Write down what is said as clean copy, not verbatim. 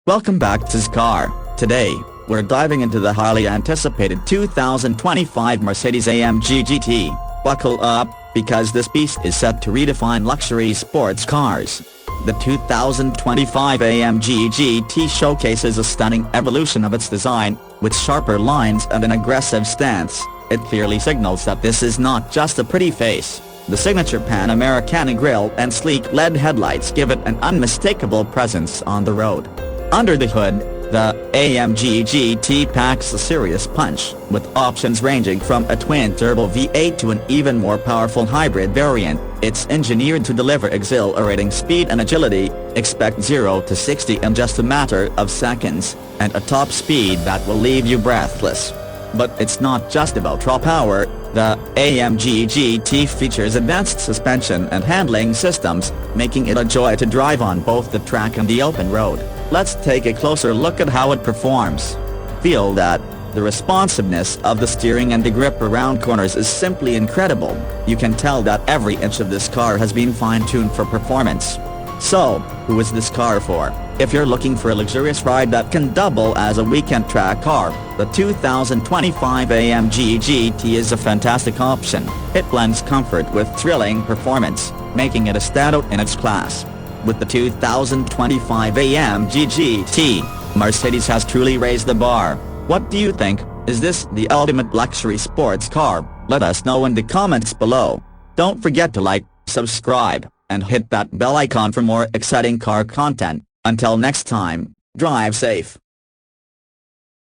Welcome back to Car. Today, we're diving into the highly anticipated 2025 Mercedes AMG GT. Buckle up, because this beast is set to redefine luxury sports cars. The 2025 AMG GT showcases a stunning evolution of its design, with sharper lines and an aggressive stance. It clearly signals that this is not just a pretty face. The signature Pan-Americana grille and sleek LED headlights give it an unmistakable presence on the road. Under the hood, the AMG GT packs a serious punch, with options ranging from a twin-turbo V8 to an even more powerful hybrid variant. It's engineered to deliver exhilarating speed and agility. Expect 0 to 60 in just a matter of seconds, and a top speed that will leave you breathless. But it's not just about raw power. The AMG GT features advanced suspension and handling systems, making it a joy to drive on both the track and the open road. Let's take a closer look at how it performs. Feel that. The responsiveness of the steering and the grip around corners is simply incredible. You can tell that every inch of this car has been fine-tuned for performance. So, who is this car for? If you're looking for a luxurious ride that can double as a weekend track car, the 2025 AMG GT is a fantastic option. It blends comfort with thrilling performance, making it a standout in its class. With the 2025 AMG GT, Mercedes has truly raised the bar. What do you think? Is this the ultimate luxury sports car? Let us know in the comments below. Don't forget to like, subscribe, and hit that bell icon for more exciting car content. Until next time, drive safe.